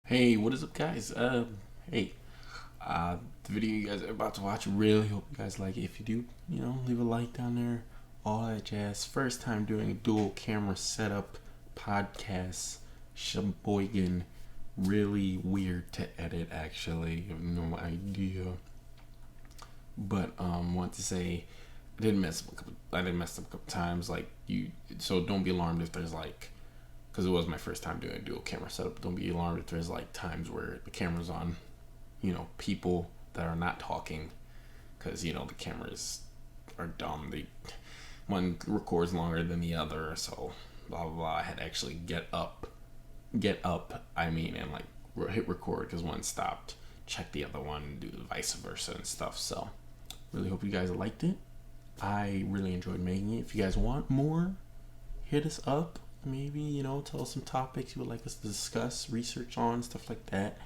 Hey, what is up, guys? Hey, the video you guys are about to watch, really hope you guys like it. If you do, leave a like down there, all that jazz. First time doing a dual camera setup podcast, Sheboygan. Really weird to edit, actually. I have no idea. But, want to say, I did mess up a couple times, so don't be alarmed if there's because it was my first time doing a dual camera setup. Don't be alarmed if there's times where the camera's on, people that are not talking, because the cameras are dumb. One records longer than the other, so blah blah blah. I had to actually get up. And hit record because one stopped, check the other one, and do the vice versa and stuff. So really hope you guys liked it. I really enjoyed making it. If you guys want more, hit us up. Maybe, tell us some topics you would like us to discuss, research on, stuff like that.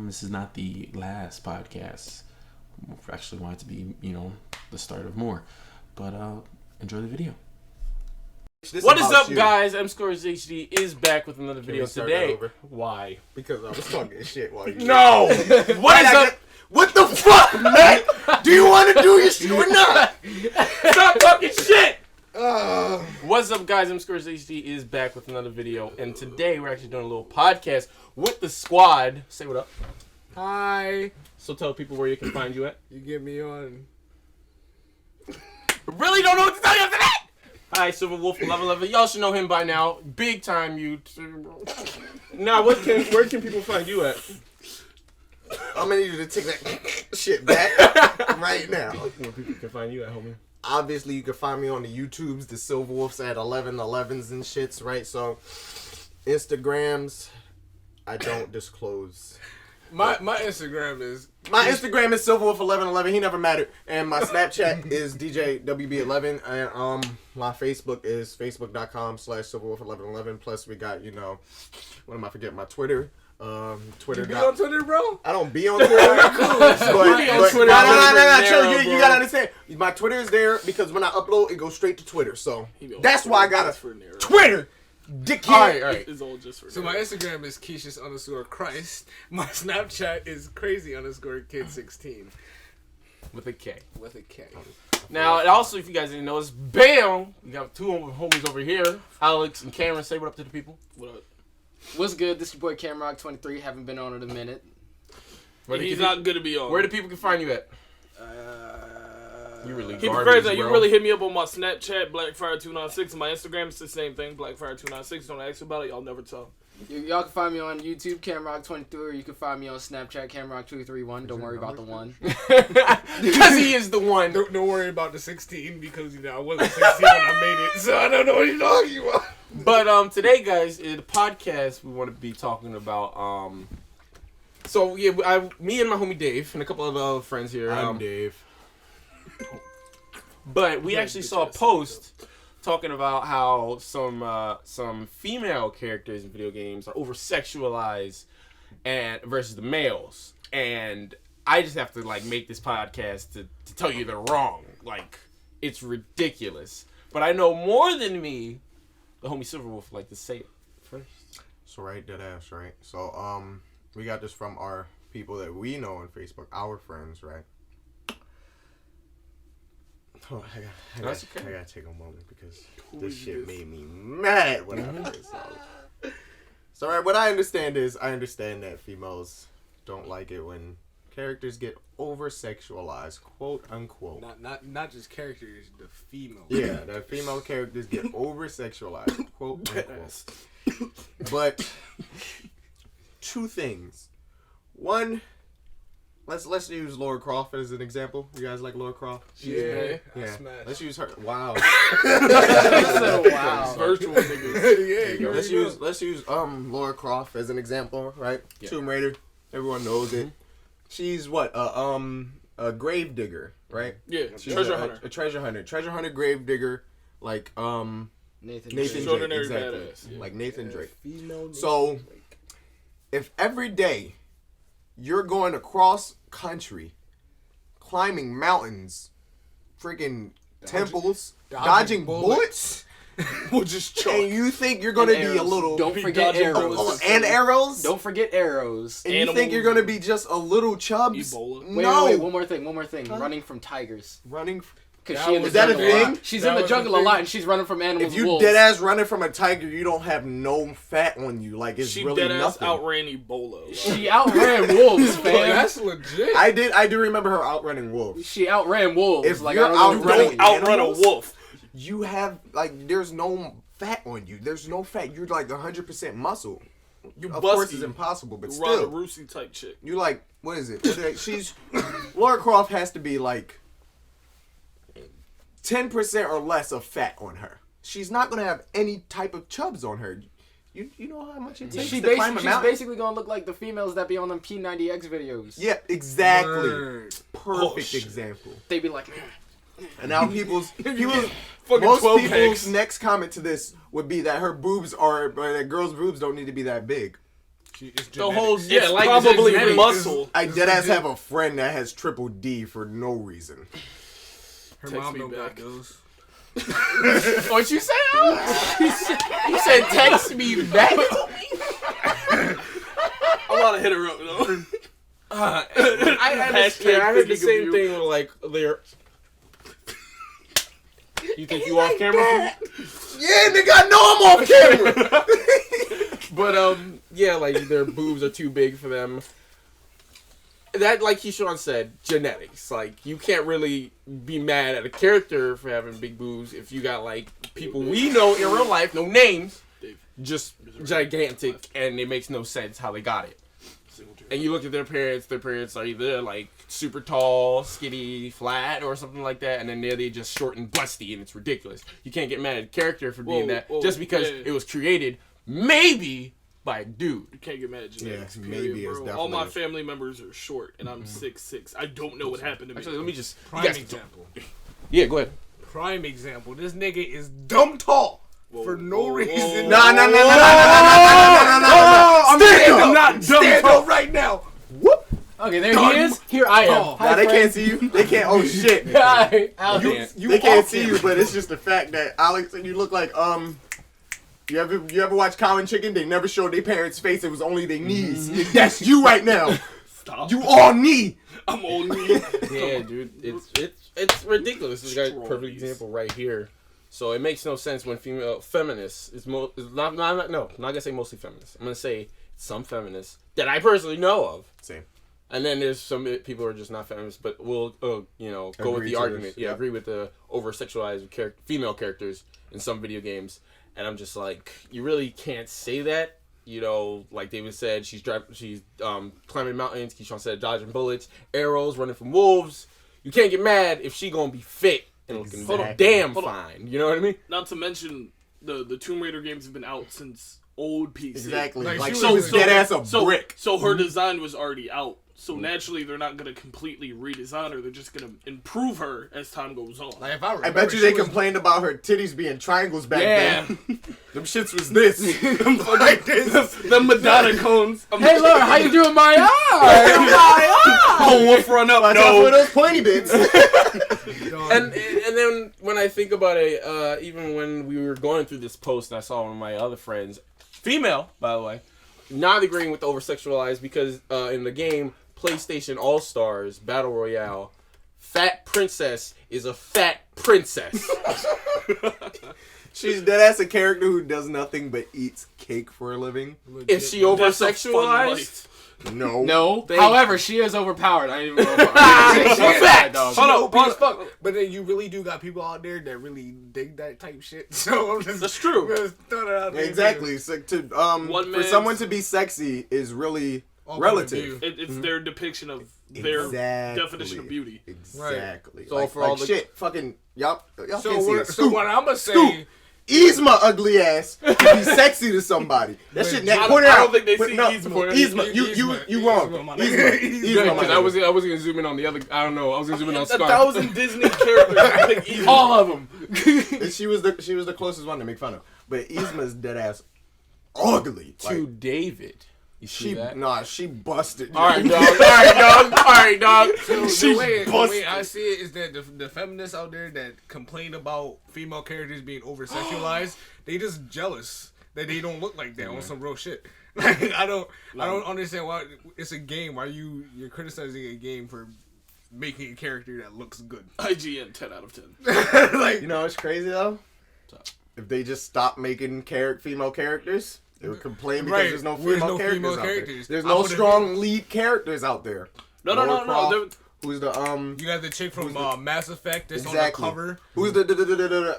This is not the last podcast. I actually want it to be, the start of more. But enjoy the video. What is up, guys? MScoresHD is back with another video today. Why? Because I was talking shit while you. No! What is up? What the fuck, man? Do you want to do your shit or not? Stop talking shit! What's up, guys? MScoresHD is back with another video, and today we're actually doing a little podcast with the squad. Say what up. Hi. So tell people where you can find you at. You get me on. Really don't know what to tell you after that! Hi, Silver Wolf 1111. Y'all should know him by now. Big time YouTuber. Now, where can people find you at? I'm gonna need you to take that shit back right now. Where people can find you at, homie? Obviously, you can find me on the YouTubes, the Silver Wolves at 1111s and shits, right? So, Instagrams, I don't disclose. My Instagram is Silverwolf1111. He never mattered. And my Snapchat is DJWB11. And my Facebook is facebook.com/Silverwolf1111. Plus we got, what am I forgetting? My Twitter. Twitter. You be on Twitter, bro? I don't be on Twitter. No, you gotta understand. My Twitter is there because when I upload, it goes straight to Twitter. So that's why I got a Twitter. Dickhead. All right. It's all just for so my Instagram is Kyshuan_Christ. My Snapchat is crazy_kid16 With a K. with a K. Now, and also, if you guys didn't notice, bam! We got two homies over here. Alex and Cameron, say what up to the people. What up? What's good? This is your boy Camrock23. Haven't been on in a minute. He's not good to be on. Where do people can find you at? You really Keep it garbage, crazy. You bro. really hit me up on my Snapchat, Blackfire296, and my Instagram is the same thing, Blackfire296. Don't ask about it. Y'all never tell. Y'all can find me on YouTube, Camrock23, or you can find me on Snapchat, Camrock231. Don't worry about the one. Because he is the one. Don't worry about the 16 because I wasn't 16 when I made it, so I don't know what you're talking about. But today, guys, in the podcast, we want to be talking about So yeah, me and my homie Dave and a couple of other friends here. I'm Dave. But we actually saw a post talking about how some female characters in video games are over sexualized and versus the males, and I just have to make this podcast to tell you they're wrong. It's ridiculous. But I know more than me. The homie Silverwolf like to say it first. So right, that ass, right? So we got this from our people that we know on Facebook, our friends, right? Oh, I gotta take a moment because this shit made me mad when I first saw it. So right, what I understand that females don't like it when characters get over sexualized, quote unquote. Not just characters, the female. Yeah, the female characters get over sexualized, quote unquote. But two things. One, let's use Laura Croft as an example. You guys like Laura Croft? Yeah. Let's use her. Wow. Wow. Virtual niggas. Yeah. Let's use Laura Croft as an example, right? Yeah. Tomb Raider. Everyone knows it. She's what? A grave digger, right? Yeah. She's Treasure hunter. A treasure hunter. Treasure hunter, grave digger, Nathan Drake, Extraordinary exactly. badass. Yeah. Like Nathan Drake. So, if every day you're going across country, climbing mountains, freaking temples, dodging bullets, We'll just choke. And you think you're gonna be a little... Don't forget arrows. Oh, and arrows? Don't forget arrows. And you think you're gonna be just a little chubs? Ebola. No. Wait, one more thing. Huh? Running from tigers. Is that a thing? She's in the jungle a lot, and she's running from animals. If you dead ass running from a tiger, you don't have no fat on you. Like it's she really dead ass nothing. outran Ebola. She outran wolves, fam. That's legit. I do remember her outrunning wolves. She outran wolves. If like, you're Don't outrun a wolf. You have there's no fat on you. There's no fat. You're like 100% muscle. You Of busky. course, it's impossible, but Ronda still, Rousey type chick. you like what is it? She's Lara Croft has to be like 10% or less of fat on her. She's not gonna have any type of chubs on her. You know how much it takes to climb a She's mountain? basically gonna look like the females that be on them P90X videos. Yeah, exactly. Word. Perfect example. They be like, And now people's Fucking most 12 people's packs. next comment to this would be that her boobs are, or that girls' boobs don't need to be that big. The whole Yeah, like probably genetics. muscle. I deadass have a friend that has triple D for no reason. Her Text mom me don't got back. those. what you say? You said text me back. I'm about to hit her up, though. I had the same thing with like their. You think you off camera? Yeah, nigga, I know I'm off camera. But yeah, like their boobs are too big for them. That, like Kyshuan said, genetics. Like you can't really be mad at a character for having big boobs if you got like people we know in real life, no names, just gigantic, and it makes no sense how they got it. And you look at their parents are either like super tall, skinny, flat, or something like that, and then they just short and busty, and it's ridiculous. You can't get mad at a character for being that just because it was created maybe by a dude. You can't get mad at genetics. Yeah, period, maybe it's bro. definitely All my a- family members are short, and I'm 6'6". I don't know what happened to me. Actually, let me just. Prime example. Yeah, go ahead. Prime example. This nigga is dumb tall for no reason. No. I'm not stand up right now. Whoop. Okay, there he is. Here I am. Oh, Hi, Now they friend. can't see you. They can't. Oh shit. Hi, out You- here. They can't see you, but it's just the fact that Alex and you look like You ever watch Cow and Chicken? They never showed their parents' face. It was only their knees. That's you right now. Stop. You all knee. I'm on me. Yeah, dude, it's ridiculous. This guy's a perfect Strawberries. example right here. So it makes no sense when female feminists is not gonna say mostly feminists. I'm gonna say some feminists that I personally know of. Same. And then there's some people who are just not feminists, but will go with Agree the to argument. this, Yeah, yeah. agree with the over sexualized female characters in some video games. And I'm just like, you really can't say that. You know, like David said, she's climbing mountains. Kyshuan said dodging bullets, arrows, running from wolves. You can't get mad if she gonna be fit and looking Exactly. damn Hold on. fine. You know what I mean? Not to mention, the Tomb Raider games have been out since old PC. Exactly. Like, Like she she was was- dead ass a brick. So her design was already out. So naturally, they're not going to completely redesign her. They're just going to improve her as time goes on. Like if I remember, I bet you she they was- complained about her titties being triangles back Yeah. then. Them shits was this. Like this. The Madonna cones. Hey, Laura, how you doing, my eye? Oh, one front up. Watch out for No. those pointy bits. And then when I think about it, even when we were going through this post, and I saw one of my other friends, female by the way, not agreeing with the over sexualized because in the game PlayStation All Stars Battle Royale, fat princess is a fat princess. She's dead ass a character who does nothing but eats cake for a living. Is she over That's a fun sexualized? life. No. No. They- However, she is overpowered. I didn't even know. Facts. Dog. Hold on, OP as fuck. But then you really do got people out there that really dig that type shit. So I'm just That's true. just throwing it out there. Exactly. So One for man's- someone to be sexy is really All relative. point of It's their depiction of their Exactly. definition of beauty. Exactly. So like, for all like the- shit, fucking y'all So can't see what, it. so Scoop. what I'm gonna say? Scoop. Yzma ugly ass can be sexy to somebody. That shit. I Point it don't out. think they Put- see no, Yzma. Yzma. You wrong. Yzma, my Yzma. nigga. Yzma, my Because I nigga. was gonna zoom in on the other. I don't know. I was gonna zoom in on Scar. 1,000 Disney characters. I think easy. All of them. And she was the closest one to make fun of. But Yzma's dead ass ugly. to Like, David. You see that? She busted. All right, dog. The way I see it is that the feminists out there that complain about female characters being over sexualized, they just jealous that they don't look like that on some real shit. Like I don't understand why it's a game. Why you're criticizing a game for making a character that looks good. IGN 10 out of 10. Like, you know what's crazy though? If they just stop making female characters, they would complain because there's no female characters. There's no strong lead characters out there. No. Who's the You got the chick from Mass Effect that's on the cover. Who's the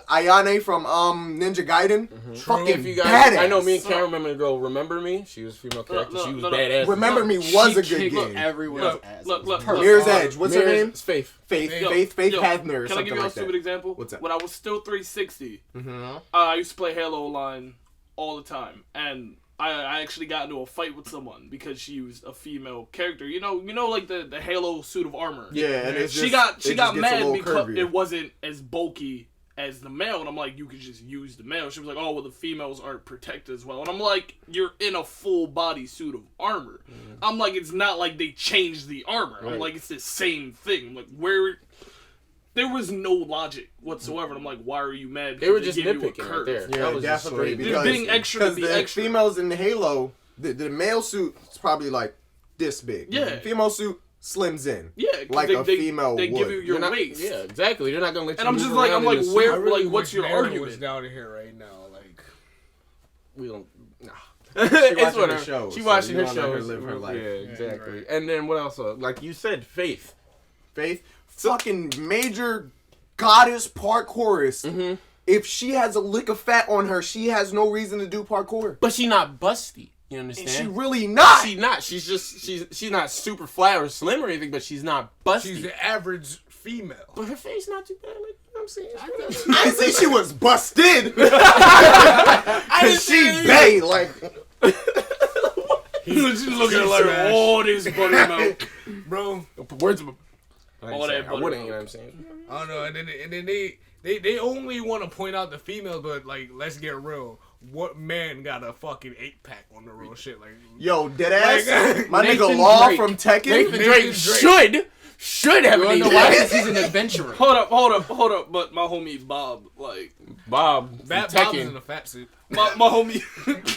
Ayane from Ninja Gaiden? Fucking if you guys, badass. I know me and Karen remember the girl. Remember Me? She was a female character. She was badass. Remember Me was a good game. Everyone's ass. Look. Mirror's Edge. What's her name? Faith. Faith Hathner or something like that. Can I give you a stupid example? What's that? When I was still 360, I used to play Halo Online all the time, and I actually got into a fight with someone because she used a female character. You know, like the Halo suit of armor. Yeah, and she got mad because it wasn't as bulky as the male, and I'm like, you could just use the male. She was like, oh, well, the females aren't protected as well, and I'm like, you're in a full body suit of armor. I'm like, it's not like they changed the armor. I'm like, it's the same thing. I'm like, where? There was no logic whatsoever. And I'm like, why are you mad? They were just nitpicking right there. Yeah, that was definitely. Just being extra to be the extra. females in the Halo, the male suit is probably like this big. Yeah. Female suit slims in. Yeah, like a female they would. give you your waist. Yeah, exactly. They're not gonna let you. And I'm move just like, around in the suit. where? Really Like, what's your argument? Was down here right now, like We don't. Nah. It's watching her shows. She so watching you her wanna let her shows. live her life. Yeah, exactly. right. And then what else? Like you said, Faith. Fucking major goddess parkourist. If she has a lick of fat on her, she has no reason to do parkour. But she not busty. You understand? She really not. She not. She's just she's not super flat or slim or anything, but she's not busty. she's the average female. But her face not too bad. Like, you know what I'm saying? I didn't say she was busted. I didn't she bay like. She's looking at like all this buttermilk, Bro, Words of all that I wouldn't. You know buttermilk. what I'm saying? I don't know, and then they only want to point out the females, but like, let's get real. What man got a fucking 8-pack on the real shit? Like, Yo, deadass. Like, My Nathan nigga Law Drake. from Tekken. Nathan Drake should have You an wanna know 8 why? pack. Because he's an adventurer. Hold up. But my homie Bob, like Bob from Bob's Tekken. in a fat suit. my homie.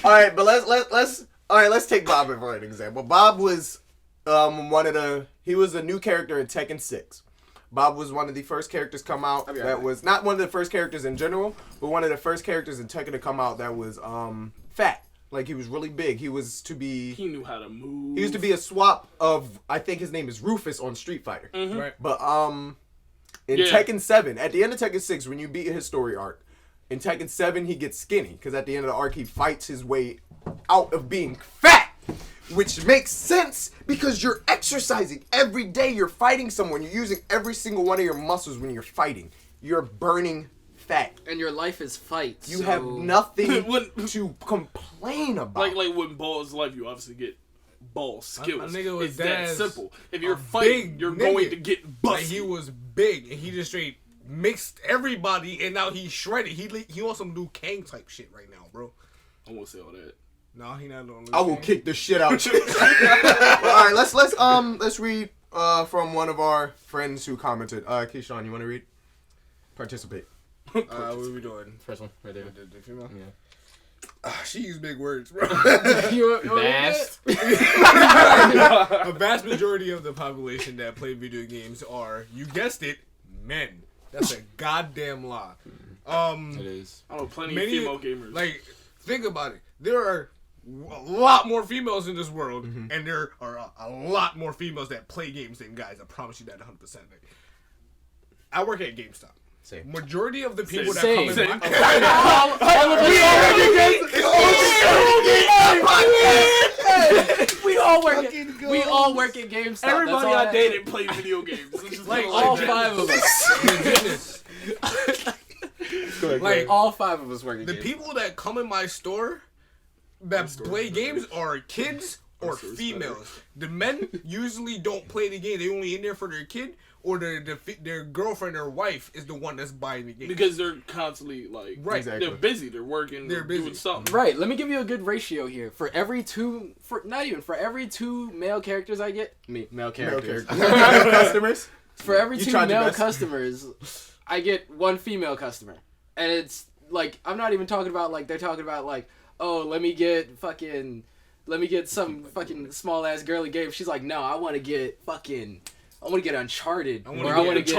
All right, but let's take Bob for an example. Bob was he was a new character in Tekken 6. Bob was one of the first characters come out that was not one of the first characters in general, but one of the first characters in Tekken to come out that was fat. Like he was really big. He He knew how to move. He used to be a swap of, I think his name is Rufus on Street Fighter. Right. But in Tekken 7, at the end of Tekken 6, when you beat his story arc, in Tekken 7 he gets skinny because at the end of the arc he fights his way out of being fat, which makes sense because you're exercising every day. You're fighting someone. You're using every single one of your muscles when you're fighting. You're burning fat. And your life is fight. You have nothing When- to complain about. like when ball is life, you obviously get ball skills. My nigga was It's that dad's simple. If you're a fighting, big you're nigga. going to get Like, busted. he was big, and he just straight mixed everybody, and now he's shredded. He wants some new Kang type shit right now, bro. I won't say all that. No, he not doing. I will kick the shit out you. All right, let's read from one of our friends who commented. Kyshuan, you want to read? Participate. What are we doing? First one, right there. The female? Yeah. She used big words, bro. Vast. A vast majority of the population that play video games are, you guessed it, men. That's a goddamn lie. It is. I know plenty Many- of female gamers. Like, think about it. There are a lot more females in this world, and there are a lot more females that play games than guys. I promise you that 100%. Like, I work at GameStop. Same. Majority of the people that Same. come in my... We all work at GameStop. everybody I dated played video games. It's just Like, like all 5 of us. Goodness. Like, All 5 of us work at the GameStop. people that come in my store that play games are kids or females. The men usually don't play the game. They only in there for their kid, or their girlfriend or wife is the one that's buying the game. Because they're constantly like, right. Exactly. They're busy. They're working. They're busy. Doing something. Right. Let me give you a good ratio here. For every two male characters I get, male characters. Customers. For every 2 male customers, I get 1 female customer, and it's like I'm not even talking about like they're talking about like, oh, let me get some fucking small ass girly game. She's like, no, I want to get Uncharted. I want to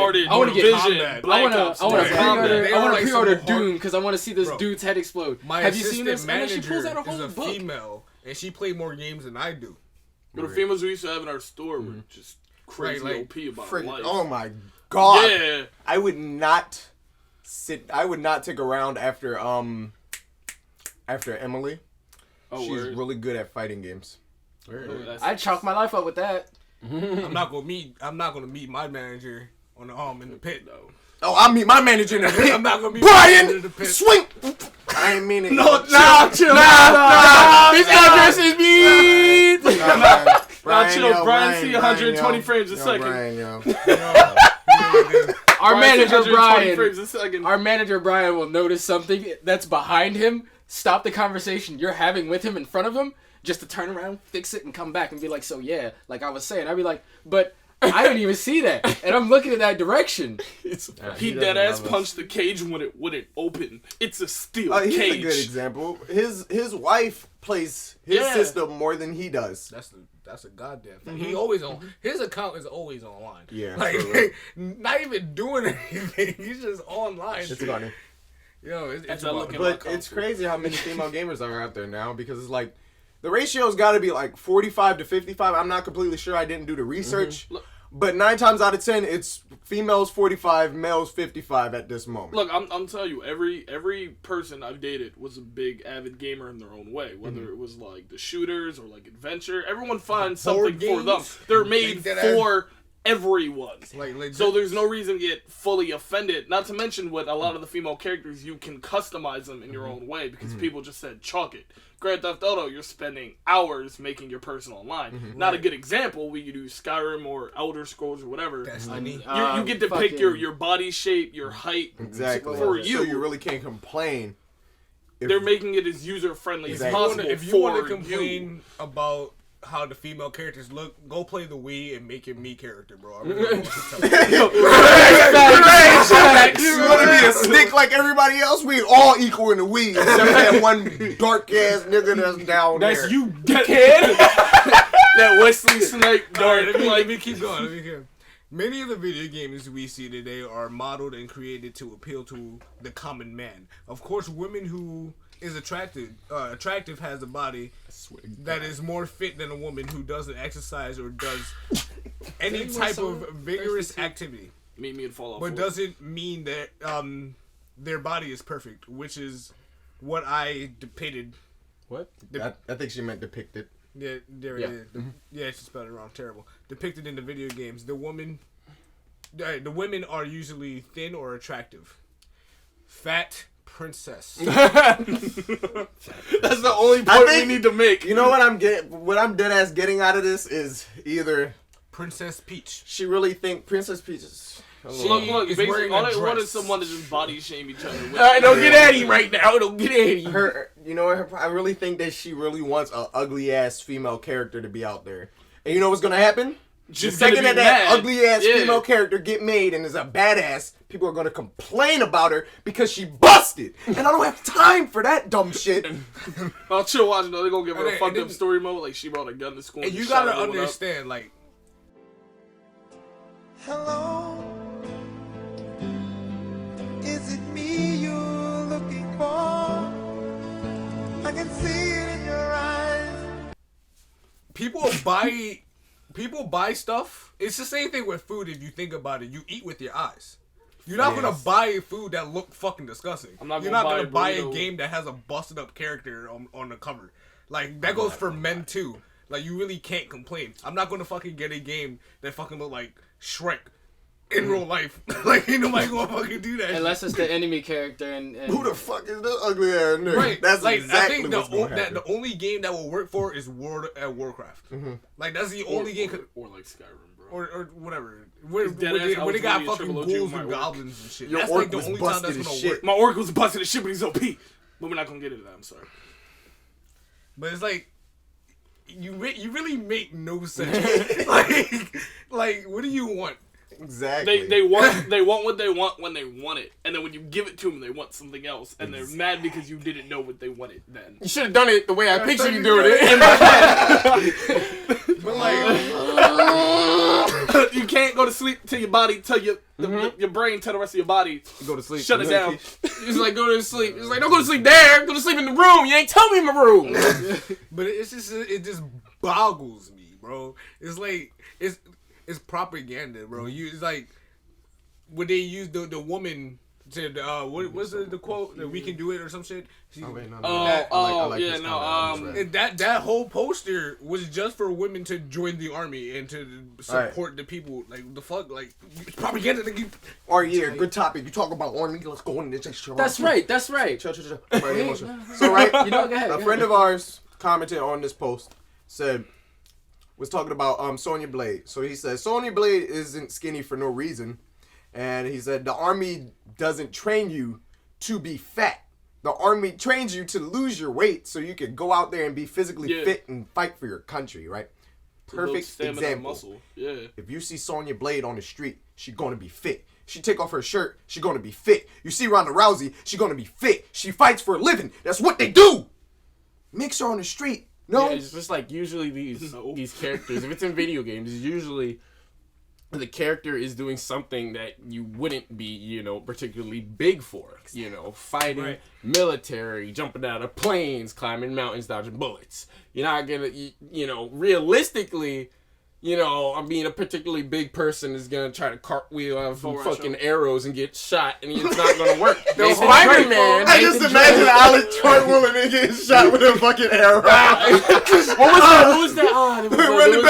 pre-order Doom because I want to see this dude's head explode. Have you seen this? And then she pulls out a whole book. Female, and she played more games than I do. But the females we used to have in our store were just crazy OP about life. Oh my god! Yeah, I would not take a round after Emily. She's really good at fighting games. I'd chalk my life up with that. I'm not gonna meet my manager in the pit though. Oh, I'll meet my manager in the pit. I'm not gonna meet Brian in the pit. Swing. I ain't mean it. Chill. His address is me. Brian, see 120 frames a second. Our manager Brian will notice something that's behind him. Stop the conversation you're having with him in front of him, just to turn around, fix it, and come back and be like, so yeah, like I was saying. I'd be like, but I didn't even see that, and I'm looking in that direction. He dead ass punched the cage when it wouldn't open. It's a steel cage. He's a good example. His wife plays his system more than he does. That's a goddamn thing. He always on his account is always online. Yeah, like not even doing anything. He's just online. It's funny. Yo, it's but it's crazy how many female gamers are out there now because it's like the ratio's got to be like 45 to 55. I'm not completely sure. I didn't do the research, but 9 times out of 10, it's females 45, males 55 at this moment. Look, I'm telling you, every person I've dated was a big avid gamer in their own way. Whether it was like the shooters or like adventure, everyone finds something for them. They're made for everyone. So there's no reason to get fully offended. Not to mention with a lot of the female characters, you can customize them in your own way because people just said chalk it. Grand Theft Auto, you're spending hours making your person online. Not a good example. We could do Skyrim or Elder Scrolls or whatever. You get to pick your body shape, your height for you. So you really can't complain. They're making it as user friendly as possible. If you want to complain about how the female characters look, go play the Wii and make your me character, bro. You want to be a snake like everybody else? We all equal in the Wii, except that one dark ass nigga that's down there. That's you, kid. That Wesley Snipes dark. Let me keep going. Many of the video games we see today are modeled and created to appeal to the common man. Of course, women who is attractive has a body that is more fit than a woman who doesn't exercise or does any type of vigorous activity. Made me fall off. But doesn't mean that their body is perfect, which is what I depicted. What? I think she meant depicted. Yeah, there it is. Yeah, she spelled it wrong. Terrible. Depicted in the video games, the women are usually thin or attractive. Fat princess. That's the only point we need to make. You know what I'm dead ass getting out of this is either Princess Peach. She really think Princess Peach is. Look, basically, all I want is someone to just body shame each other. Alright, don't get at him right now. Don't get at him. I really think that she really wants an ugly ass female character to be out there. And you know what's gonna happen? The second that ugly ass female character get made and is a badass, people are gonna complain about her because she busted. And I don't have time for that dumb shit. I'll chill watching though. They're gonna give her a fucked up story mode like she brought a gun to school. And you gotta understand, like, hello, is it me you're looking for? I can see it in your eyes. People buy stuff. It's the same thing with food. If you think about it, you eat with your eyes. You're not gonna buy food that look fucking disgusting. You're not gonna buy a game that has a busted up character on the cover. Like that goes for men too. Like you really can't complain. I'm not gonna fucking get a game that fucking look like Shrek in real life. Like, ain't nobody gonna fucking do that. Unless it's the enemy character and Who the fuck is the ugly ass nigga? Right. That's like, exactly I think what's gonna happen. the only game that will work for is World at Warcraft. Mm-hmm. Like, that's the only game. Or like Skyrim, bro. Or whatever. Where Deadass, they got I was fucking really a ghouls triple and O G goblins and shit. Your That's orc like the was only time busted that's as gonna shit. work. My Oracle was busted as shit, but he's OP. But we're not gonna get into that. I'm sorry. But it's like you really make no sense. like what do you want? Exactly. They want what they want when they want it, and then when you give it to them, they want something else, and they're mad because you didn't know what they wanted then. You should have done it the way I pictured you doing it in my head. But like You can't go to sleep till your body tell you your brain tell the rest of your body Go to sleep. shut it down. He's like, go to sleep. He's like, don't go to sleep there. Go to sleep in the room. You ain't tell me in my room. but it just boggles me, bro. It's like it's propaganda, bro. It's like when they use the woman to what's the quote that we can do it or some shit. And that whole poster was just for women to join the army and to support the people. Like the fuck, like it's propaganda. Like, Or yeah, good topic. You talk about army. Let's go in this. That's right. That's right. Chill. So right, You know, go ahead. a friend of ours commented on this post, was talking about Sonya Blade. So he said Sonya Blade isn't skinny for no reason, and he said the army doesn't train you to be fat. The army trains you to lose your weight so you can go out there and be physically fit and fight for your country, right? Perfect example. Muscle. Yeah. If you see Sonya Blade on the street, she gonna be fit. She take off her shirt, she gonna be fit. You see Ronda Rousey, she gonna be fit. She fights for a living. That's what they do. Mix her on the street. No. Yeah, it's just like usually these characters, if it's in video games, usually the character is doing something that you wouldn't be, particularly big for. Fighting, military, jumping out of planes, climbing mountains, dodging bullets. You're not gonna, realistically, being a particularly big person is gonna try to cartwheel off some fucking arrows and get shot, and it's not gonna work. Spider-Man. I just imagine Alex cartwheeling and getting shot with a fucking arrow. What was that? Run it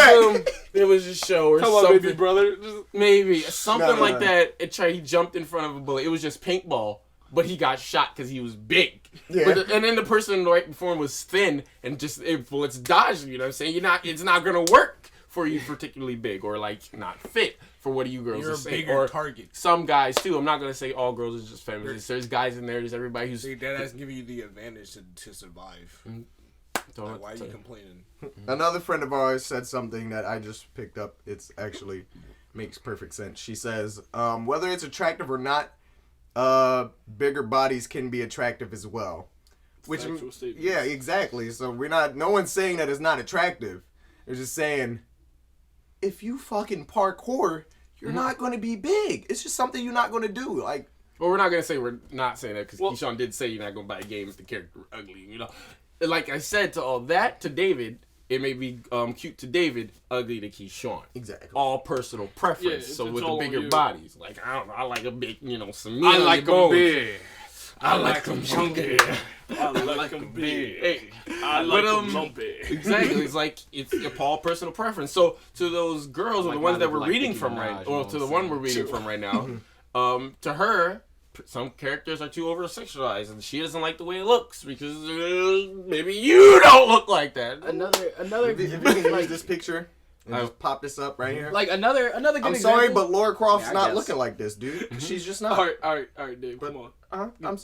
back. It was a show or Come something. on, baby brother. Maybe something like that. He jumped in front of a bullet. It was just paintball, but he got shot because he was big. Yeah. And then the person right before him was thin and just bullets dodged. You know what I'm saying? It's not gonna work for you particularly big or like not fit for what you girls You're are a saying. bigger Or target. some guys too. I'm not gonna say all girls are just feminists. There's guys in there. There's everybody who's. See, that has given you the advantage to survive. Like, why are you complaining? Another friend of ours said something that I just picked up. It's actually makes perfect sense. She says, whether it's attractive or not, bigger bodies can be attractive as well. Which, yeah, exactly. So no one's saying that it's not attractive. They're just saying, if you fucking parkour, you're not going to be big. It's just something you're not going to do. Like, well, we're not gonna say we're not saying that because Kyshuan did say you're not gonna buy a game if the character ugly. Like I said to all that to David, it may be cute to David, ugly to Kyshuan. Exactly. All personal preference. Yeah, so it's with the all bigger you. bodies, like I don't know, I like a big, some meat I on like your them bones. big. I like them chunky. I like them big. Hey, I like them lumpy. Exactly. It's all personal preference. So to those girls, or the ones that we're reading from to the one we're reading from right now, to her, some characters are too over sexualized, and she doesn't like the way it looks because maybe you don't look like that. Another. if you can use this picture and just pop this up right here. Like another good I'm example. sorry, but Laura Croft's I not guess. looking like this, dude. She's just not. All right, Dave. Come on.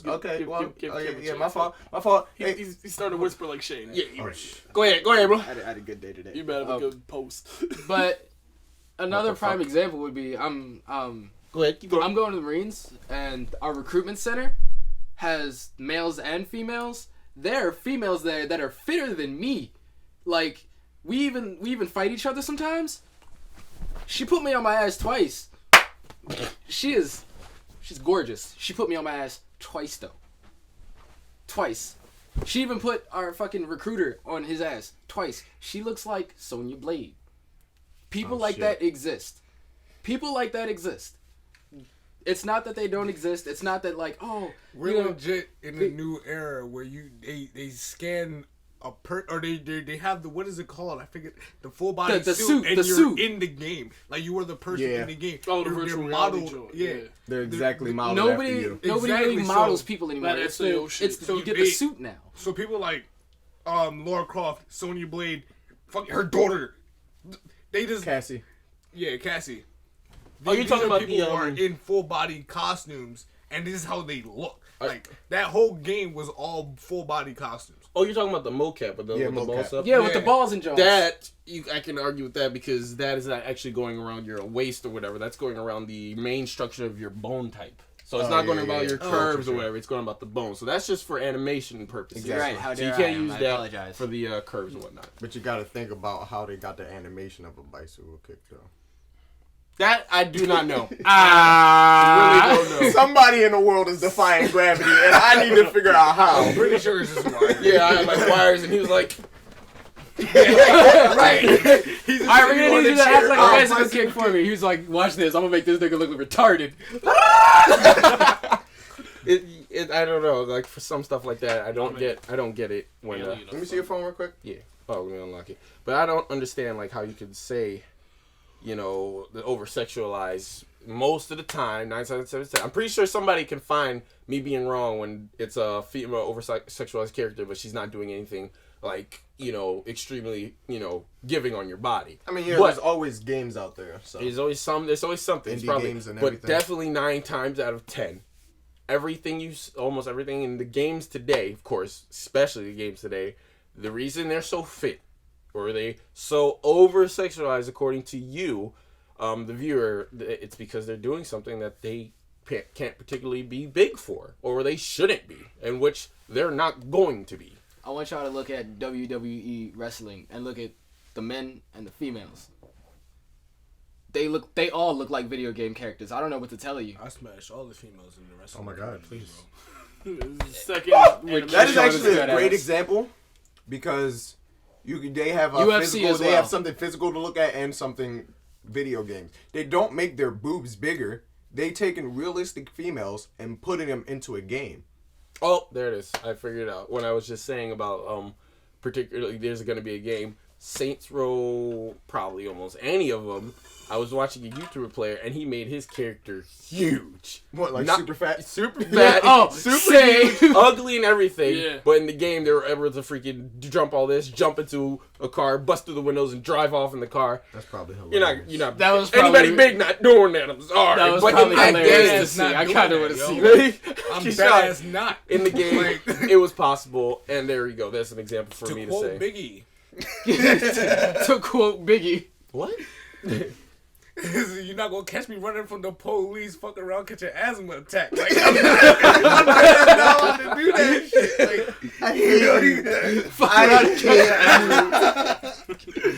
Okay. Well, give my fault. My fault. Hey. He started to whisper like Shane. Yeah. Go ahead, bro. I had a good day today. You better have a good post. But another prime example would be Go ahead. Keep going. I'm going to the Marines, and our recruitment center has males and females. There are females there that are fitter than me. Like we even fight each other sometimes. She put me on my ass twice. She's gorgeous. She put me on my ass twice though. Twice. She even put our fucking recruiter on his ass twice. She looks like Sonya Blade. People like that exist. People like that exist. It's not that they don't exist. It's not that like, oh, we're legit in the new era where they scan or they have the, what is it called? I forget, the full body the suit, and the you're suit in the game. Like you were the person in the game. Oh, the They're virtual modeled. reality Yeah. joint. They're exactly modeled after you. Nobody Exactly, really models so- people anymore. That It's SEO shit. you get the suit now. So people like Laura Croft, Sonya Blade, fucking her daughter. They just Cassie. Yeah, Cassie. Oh, you're talking about people the who are in full body costumes, and this is how they look. Like that whole game was all full body costumes. Oh, you're talking about the mocap, with the ball mocap. stuff? Yeah, with the balls and joints. That I can argue with that because that is not actually going around your waist or whatever. That's going around the main structure of your bone type. So it's not going about your curves or whatever. It's going about the bone. So that's just for animation purposes. Exactly. Right, how so you dare can't I? use I that apologize. for the curves and whatnot. But you got to think about how they got the animation of a bicycle kick, though. That I do not know. Really don't know. Somebody in the world is defying gravity, and I need to figure out how. I'm pretty sure it's just wires. Yeah, I had like wires, and he was like, Right. Alright, we're gonna need you to act like a bicycle kick for me. He was like, watch this, I'm gonna make this nigga look retarded. I don't know. Like for some stuff like that, I don't get it when. Let me see your phone real quick. Yeah. Oh, let me unlock it. But I don't understand like how you could say, the over sexualize most of the time, 9 times out of 10. I'm pretty sure somebody can find me being wrong when it's a female over sexualized character, but she's not doing anything like, extremely, giving on your body. I mean, there's always games out there. So. There's always something. Indie It's probably, games and but everything. definitely 9 times out of 10. Almost everything in the games today, of course, especially the games today, the reason they're so fit or they so over-sexualized according to you, the viewer, it's because they're doing something that they can't particularly be big for, or they shouldn't be, and which they're not going to be. I want y'all to look at WWE wrestling and look at the men and the females. They all look like video game characters. I don't know what to tell you. I smashed all the females in the wrestling. Oh my god, please. Second. That is actually a great example because they have a UFC physical, as well. they have something physical to look at and something video games. They don't make their boobs bigger. They taking realistic females and putting them into a game. Oh, there it is. I figured it out. When I was just saying about, particularly, there's going to be a game. Saints Row, probably almost any of them. I was watching a YouTuber player, and he made his character huge. What, like super fat? Super fat. Oh, super same. huge, ugly and everything. Yeah. But in the game, they were able to freaking jump into a car, bust through the windows, and drive off in the car. That's probably hilarious. You're not. That was probably, anybody big not doing that. I'm sorry. That was but probably in that hilarious game, to see. I not kind of doing want to that, see yo. that. I'm Kyshuan, badass not. in the game, it was possible, and there you go. That's an example for To me to quote say. Biggie. To quote Biggie. What? You're not gonna catch me running from the police, fuck around, catch an asthma attack. Like, I'm not allowed to do that shit. Like, I hate you.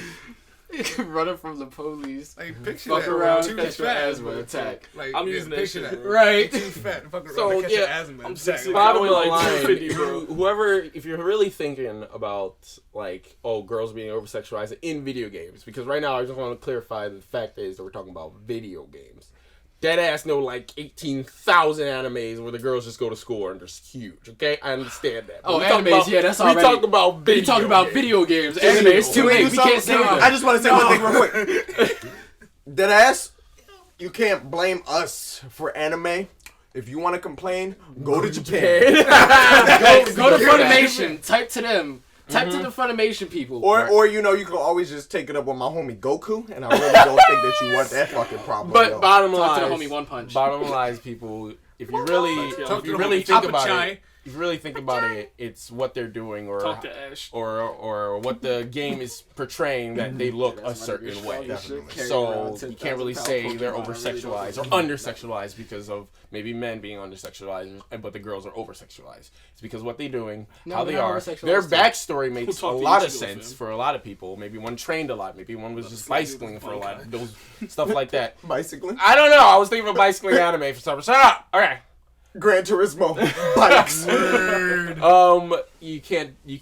Running from the police. like picture Fuck that. around, Too catch your fat. asthma attack. Like, I'm using that picture shit, that. bro. Right. Too fat. Fuck around, So, catch yeah, an asthma I'm attack. 60. Bottom I weigh like line, 250, bro. whoever, if you're really thinking about like, girls being over sexualized in video games, because right now I just want to clarify the fact is that we're talking about video games. Dead ass know like 18,000 animes where the girls just go to school and they're huge. Okay, I understand that. Oh, We talk animes, about- yeah, that's we already. talk about video. We talk about games. video games. Anime is too late. We can't say that. I just want to say one thing real quick. Deadass, you can't blame us for anime. If you want to complain, go to Japan. Go to Funimation. Type to them. Type to the Funimation people. Or you can always just take it up with my homie Goku, and I really don't think that you want that fucking problem. But yo. bottom Talk line, to the homie One Punch. Bottom line is, people, if you really think about it, if you really think about it, it's what they're doing, or Talk to Ash. or what the game is portraying that they look a certain way. So you can't really say they're over-sexualized or under-sexualized because of maybe men being under-sexualized, but the girls are over-sexualized. It's because what they're doing, how they are. Their backstory makes a lot of sense for a lot of people. Maybe one trained a lot. Maybe one was just bicycling for a lot. Those stuff like that. Bicycling? I don't know. I was thinking of bicycling anime for some reason. Shut up. Okay. Gran Turismo. Bikes.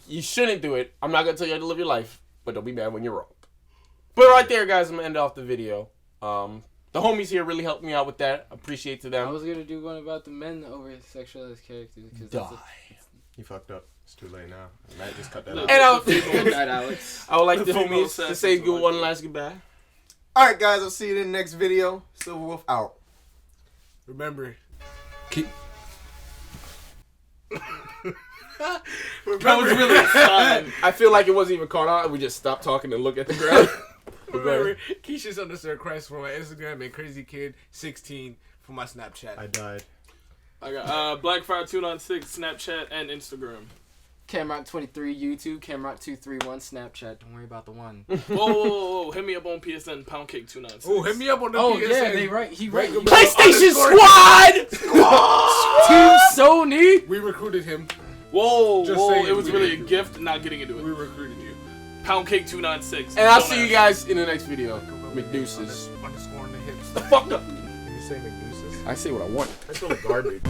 You shouldn't do it. I'm not gonna tell you how to live your life, but don't be mad when you're wrong. But right there, guys, I'm gonna end off the video. The homies here really helped me out with that. Appreciate to them. I was gonna do one about the men over sexualized characters. Die. You fucked up. It's too late now. Matt just cut that out. And Good night, Alex. I would like the homies to say good one last goodbye. All right, guys. I'll see you in the next video. Silver Wolf out. Remember, That was really exciting. I feel like it wasn't even caught on. We just stopped talking and looked at the ground. remember, Kyshuan _Christ for my Instagram and CrazyKid16 for my Snapchat. I died. I got Blackfire296 Snapchat and Instagram. Camrock23 YouTube, Camrock231 Snapchat. Don't worry about the one. Whoa. Hit me up on PSN, Poundcake296. Oh, hit me up on the Oh PSN. yeah, they right. He right. PlayStation Squad! Team Sony. We recruited him. Whoa. saying, It was we really a did. gift, not getting into We it. recruited you. Poundcake296. And I'll see you guys in the next video. McDeuces. Underscore in the hips. Fuck up. Did you say McDeuces? I say what I want. That's really garbage.